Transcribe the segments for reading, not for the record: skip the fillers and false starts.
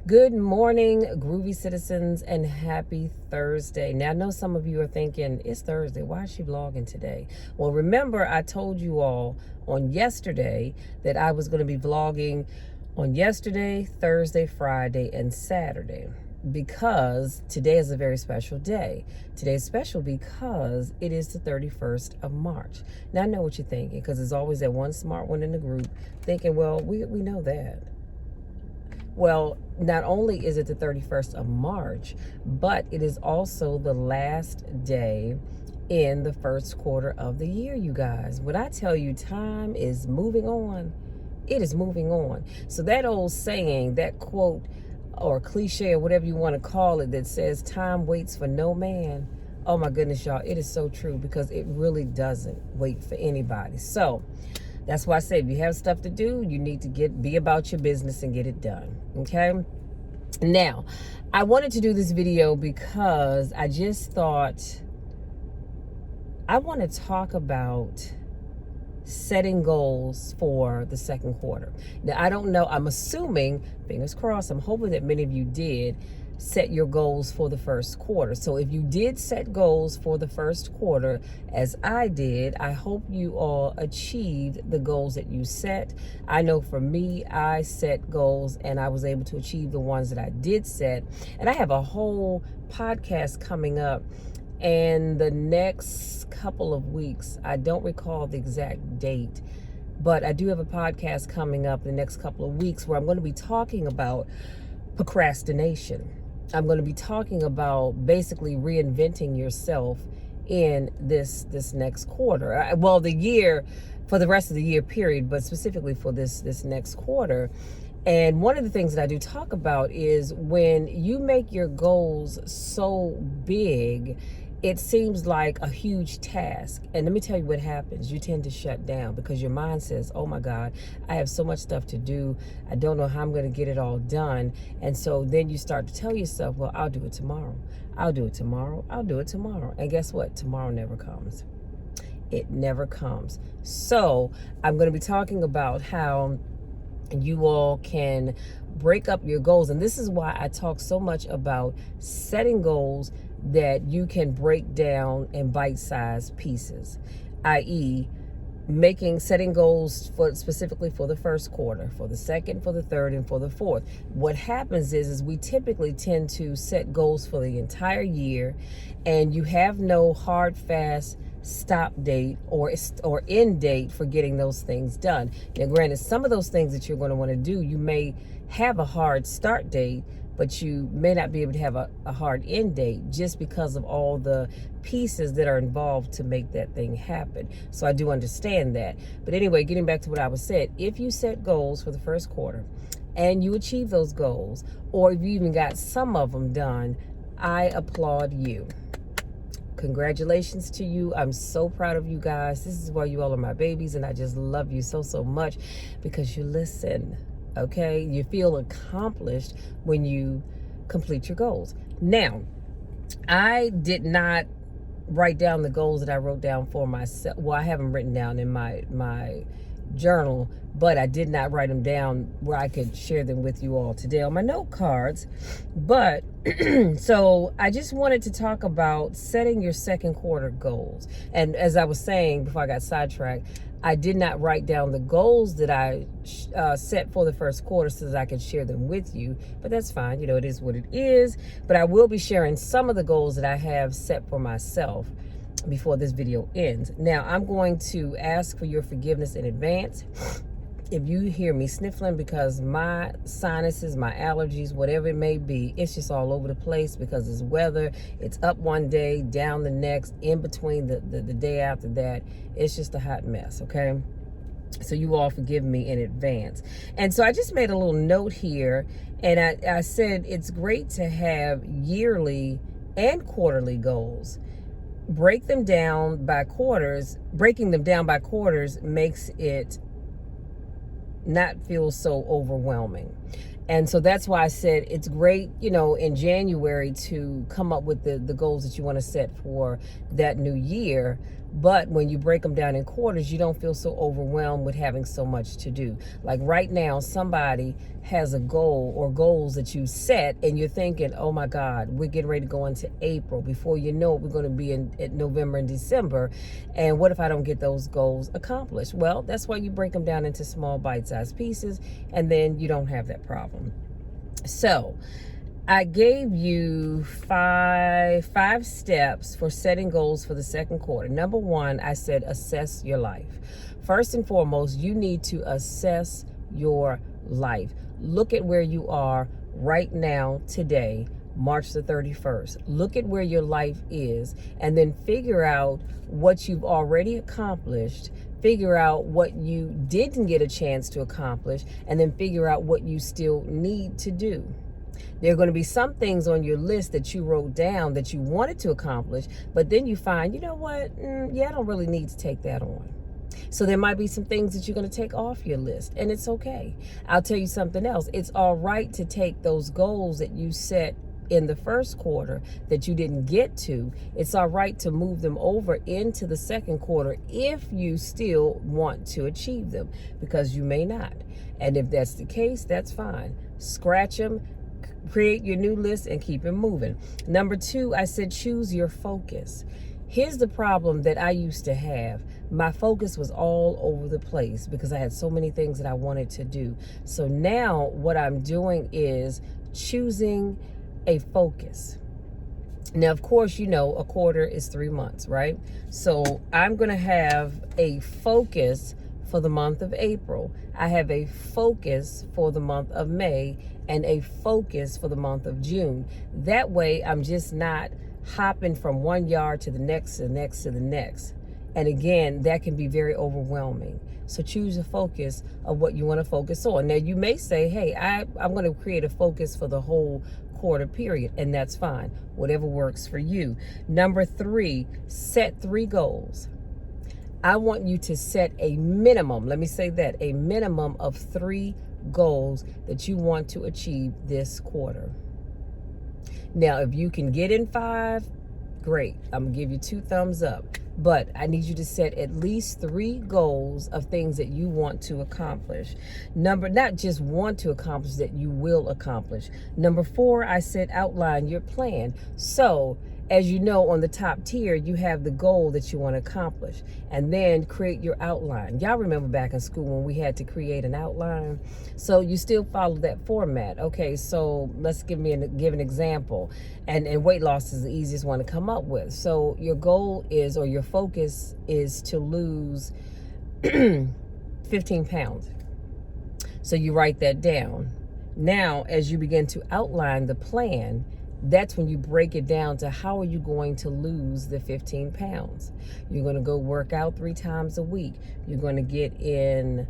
Good morning, groovy citizens, and happy Thursday. Now, I know some of you are thinking, it's Thursday. Why is she vlogging today? Well, remember, I told you all on yesterday that I was going to be vlogging on yesterday, Thursday, Friday, and Saturday because today is a very special day. Today is special because it is the 31st of March. Now, I know what you're thinking because there's always that one smart one in the group thinking, well, we know that. Well, not only is it the 31st of March, but it is also the last day in the first quarter of the year, you guys. When I tell you time is moving on, it is moving on. So that old saying, that quote or cliche or whatever you want to call it that says time waits for no man, oh my goodness, y'all, it is so true because it really doesn't wait for anybody. So that's why I say if you have stuff to do, you need to be about your business and get it done, okay? Now, I wanted to do this video because I just thought I want to talk about setting goals for the second quarter. Now, I don't know, I'm assuming, fingers crossed, I'm hoping that many of you did set your goals for the first quarter. So if you did set goals for the first quarter, as I did, I hope you all achieved the goals that you set. I know for me, I set goals and I was able to achieve the ones that I did set. And I have a whole podcast coming up in the next couple of weeks. I don't recall the exact date, but I do have a podcast coming up in the next couple of weeks where I'm going to be talking about procrastination. I'm going to be talking about basically reinventing yourself in this next quarter. Well, the year, for the rest of the year period, but specifically for this next quarter. And one of the things that I do talk about is when you make your goals so big, it seems like a huge task. And let me tell you what happens. You tend to shut down because your mind says, oh my God, I have so much stuff to do. I don't know how I'm going to get it all done. And so then you start to tell yourself, well, I'll do it tomorrow. I'll do it tomorrow. I'll do it tomorrow. And guess what? Tomorrow never comes. It never comes. So I'm going to be talking about how you all can break up your goals. And this is why I talk so much about setting goals that you can break down in bite-sized pieces, i.e. setting goals for specifically for the first quarter, for the second, for the third, and for the fourth. What happens is we typically tend to set goals for the entire year, and you have no hard, fast stop date or end date for getting those things done. Now, granted, some of those things that you're going to want to do, you may have a hard start date, but you may not be able to have a hard end date just because of all the pieces that are involved to make that thing happen. So I do understand that. But anyway, getting back to what I was saying, if you set goals for the first quarter and you achieve those goals, or if you even got some of them done, I applaud you. Congratulations to you. I'm so proud of you guys. This is why you all are my babies, and I just love you so much because you listen. Okay, you feel accomplished when you complete your goals. Now, I did not write down the goals that I wrote down for myself. Well, I have them written down in my journal, but I did not write them down where I could share them with you all today on my note cards. But so I just wanted to talk about setting your second quarter goals. And as I was saying before I got sidetracked, I did not write down the goals that I set for the first quarter so that I could share them with you, but that's fine. You know, it is what it is. But I will be sharing some of the goals that I have set for myself before this video ends. Now, I'm going to ask for your forgiveness in advance if you hear me sniffling, because my sinuses, my allergies, whatever it may be, it's just all over the place because it's weather. It's up one day, down the next, in between the day after that. It's just a hot mess, okay? So you all forgive me in advance. And so I just made a little note here, and I said it's great to have yearly and quarterly goals. Break them down by quarters. Breaking them down by quarters makes it not feel so overwhelming. And so that's why I said it's great, you know, in January to come up with the goals that you want to set for that new year. But when you break them down in quarters, you don't feel so overwhelmed with having so much to do. Like right now, somebody has a goal or goals that you set, and you're thinking, oh my God, we're getting ready to go into April. Before you know it, we're going to be in November and December. And what if I don't get those goals accomplished? Well, that's why you break them down into small bite-sized pieces, and then you don't have that problem. So I gave you five steps for setting goals for the second quarter. Number one, I said assess your life. First and foremost, you need to assess your life. Look at where you are right now, today, March the 31st. Look at where your life is, and then figure out what you've already accomplished. Figure out what you didn't get a chance to accomplish, and then figure out what you still need to do. There are going to be some things on your list that you wrote down that you wanted to accomplish, but then you find, you know what, I don't really need to take that on. So there might be some things that you're going to take off your list, and it's okay. I'll tell you something else. It's all right to take those goals that you set in the first quarter that you didn't get to. It's all right to move them over into the second quarter if you still want to achieve them, because you may not. And if that's the case, that's fine. Scratch them. Create your new list and keep it moving. Number two, I said choose your focus. Here's the problem that I used to have. My focus was all over the place because I had so many things that I wanted to do. So now what I'm doing is choosing a focus. Now, of course, you know, a quarter is 3 months, right? So I'm going to have a focus for the month of April. I have a focus for the month of May, and a focus for the month of June. That way, I'm just not hopping from one yard to the next, to the next, to the next. And again, that can be very overwhelming. So choose a focus of what you want to focus on. Now, you may say, hey, I'm going to create a focus for the whole quarter period, and that's fine. Whatever works for you. Number three, set 3 goals. I want you to set a minimum, let me say that, a minimum of 3 goals that you want to achieve this quarter. Now, if you can get in 5, great. I'm gonna give you 2 thumbs up. But I need you to set at least 3 goals of things that you want to accomplish. Not just want to accomplish, that you will accomplish. Number 4, I said outline your plan. So, as you know, on the top tier, you have the goal that you want to accomplish, and then create your outline. Y'all remember back in school when we had to create an outline? So you still follow that format. Okay, so let's give an example. And weight loss is the easiest one to come up with. So your goal is, or your focus is, to lose 15 pounds. So you write that down. Now, as you begin to outline the plan, that's when you break it down to how are you going to lose the 15 pounds. You're going to go work out 3 times a week. You're going to get in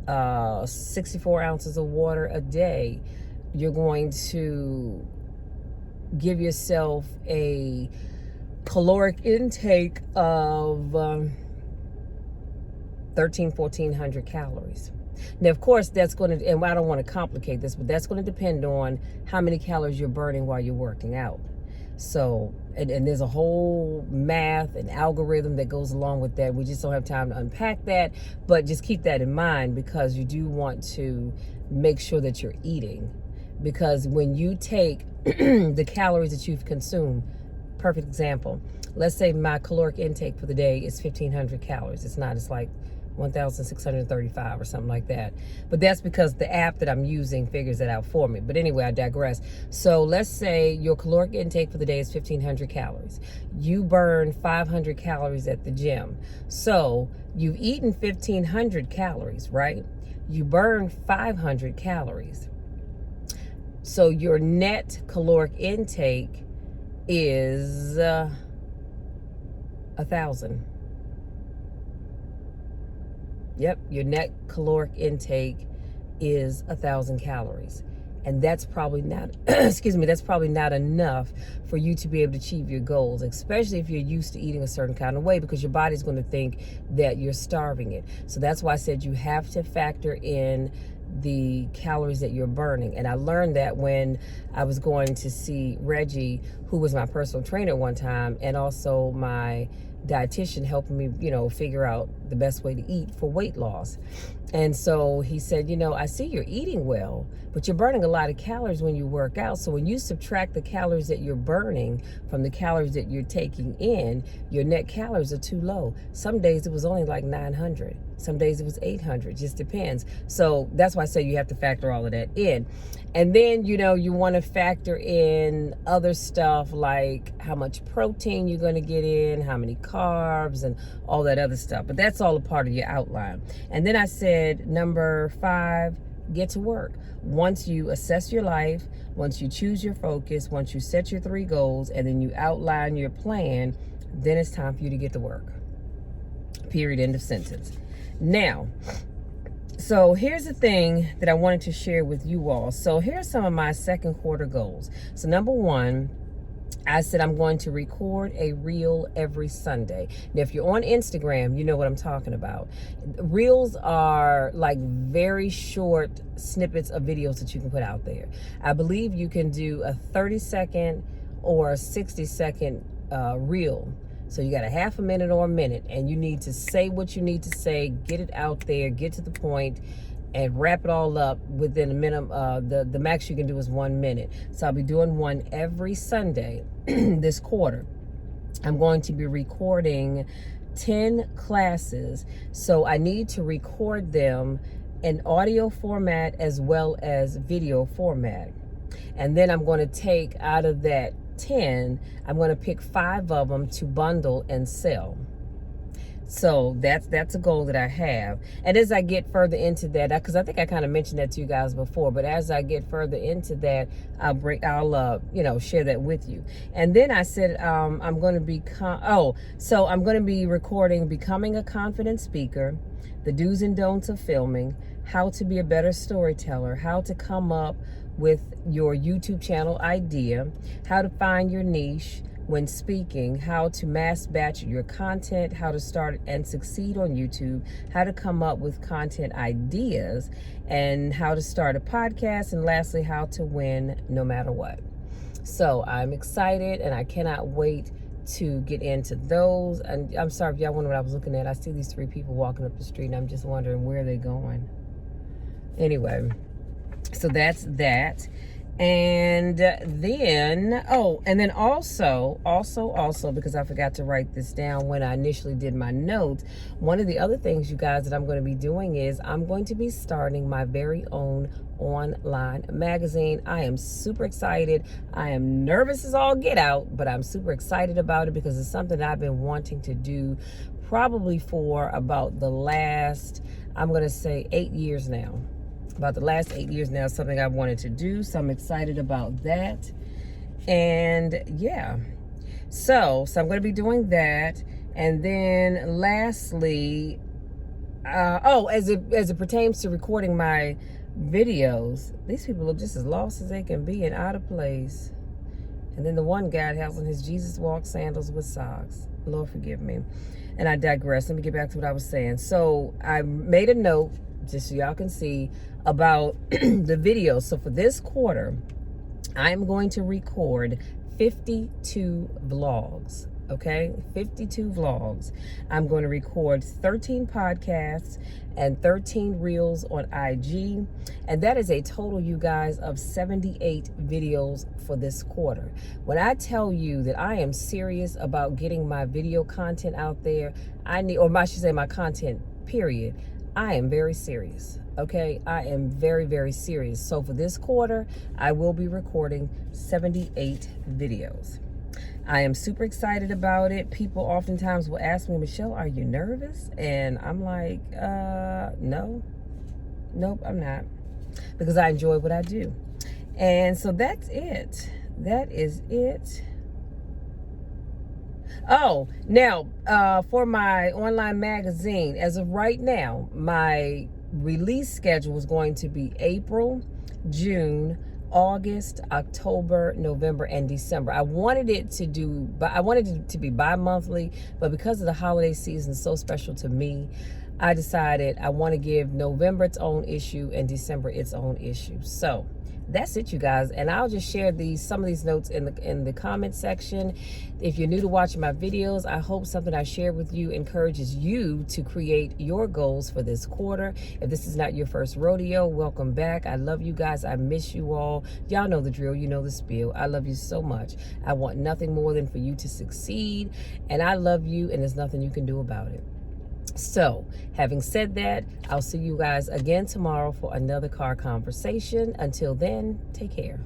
64 ounces of water a day. You're going to give yourself a caloric intake of 1,400 calories. Now, of course, that's going to, and I don't want to complicate this, but that's going to depend on how many calories you're burning while you're working out. So, and there's a whole math and algorithm that goes along with that. We just don't have time to unpack that, but just keep that in mind, because you do want to make sure that you're eating. Because when you take the calories that you've consumed, perfect example, let's say my caloric intake for the day is 1,500 calories. It's not, it's like 1,635 or something like that. But that's because the app that I'm using figures it out for me. But anyway, I digress. So let's say your caloric intake for the day is 1,500 calories. You burn 500 calories at the gym. So you've eaten 1,500 calories, right? You burn 500 calories. So your net caloric intake is 1,000. Yep, your net caloric intake is 1,000 calories. And that's probably not, that's probably not enough for you to be able to achieve your goals, especially if you're used to eating a certain kind of way, because your body's going to think that you're starving it. So that's why I said you have to factor in the calories that you're burning. And I learned that when I was going to see Reggie, who was my personal trainer one time, and also my dietitian helping me, figure out the best way to eat for weight loss. And so he said, I see you're eating well, but you're burning a lot of calories when you work out. So when you subtract the calories that you're burning from the calories that you're taking in, your net calories are too low. Some days it was only like 900. Some days it was 800, just depends. So that's why I say you have to factor all of that in. And then, you want to factor in other stuff like how much protein you're going to get in, how many carbs, and all that other stuff. But that's all a part of your outline. And then I said, number 5, get to work. Once you assess your life, once you choose your focus, once you set your 3 goals, and then you outline your plan, then it's time for you to get to work. Period. End of sentence. Now, so here's the thing that I wanted to share with you all. So here's some of my second quarter goals. So number 1, I said I'm going to record a reel every Sunday. Now, if you're on Instagram, you know what I'm talking about. Reels are like very short snippets of videos that you can put out there. I believe you can do a 30-second or a 60-second reel. So you got a half a minute or a minute, and you need to say what you need to say, get it out there, get to the point, and wrap it all up within a minimum. The max you can do is 1 minute. So I'll be doing one every Sunday this quarter. I'm going to be recording 10 classes. So I need to record them in audio format as well as video format. And then I'm going to take out of that 10, I'm going to pick 5 of them to bundle and sell. So that's a goal that I have. And as I get further into that, because I think I kind of mentioned that to you guys before, but as I get further into that, I'll share that with you. And then I said I'm going to be recording Becoming a Confident Speaker, the do's and don'ts of filming, how to be a better storyteller, how to come up with your YouTube channel idea, how to find your niche when speaking, how to mass batch your content, how to start and succeed on YouTube, how to come up with content ideas, and how to start a podcast, and lastly, how to win no matter what. So I'm excited and I cannot wait to get into those. And I'm sorry if y'all wonder what I was looking at. I see these 3 people walking up the street and I'm just wondering where they're going. Anyway, so that's that. And then, also, because I forgot to write this down when I initially did my notes, one of the other things, you guys, that I'm going to be doing is I'm going to be starting my very own online magazine. I am super excited. I am nervous as all get out, but I'm super excited about it because it's something that I've been wanting to do probably for about the last, I'm going to say 8 years now. About the last 8 years now, something I've wanted to do. So I'm excited about that. And yeah, so I'm going to be doing that. And then lastly, as it pertains to recording my videos, these people look just as lost as they can be and out of place. And then the one guy has on his Jesus Walk sandals with socks. Lord forgive me. And I digress. Let me get back to what I was saying. So I made a note, just so y'all can see, about the video. So for this quarter, I'm going to record 52 vlogs. Okay, 52 vlogs. I'm going to record 13 podcasts and 13 reels on IG. And that is a total, you guys, of 78 videos for this quarter. When I tell you that I am serious about getting my video content out there, I should say my content, period, I am very serious. Okay, I am very, very serious. So for this quarter, I will be recording 78 videos. I am super excited about it. People oftentimes will ask me, Michelle, are you nervous? And I'm like, no. Nope, I'm not. Because I enjoy what I do. And so that's it. That is it. Oh, now, for my online magazine, as of right now, my release schedule is going to be April, June, August, October, November, and December. I wanted it to be bi-monthly, but because of the holiday season so special to me, I decided I want to give November its own issue and December its own issue. So that's it, you guys. And I'll just share some of these notes in the comment section. If you're new to watching my videos, I hope something I shared with you encourages you to create your goals for this quarter. If this is not your first rodeo, welcome back. I love you guys. I miss you all. Y'all know the drill. You know the spiel. I love you so much. I want nothing more than for you to succeed. And I love you, and there's nothing you can do about it. So, having said that, I'll see you guys again tomorrow for another car conversation. Until then, take care.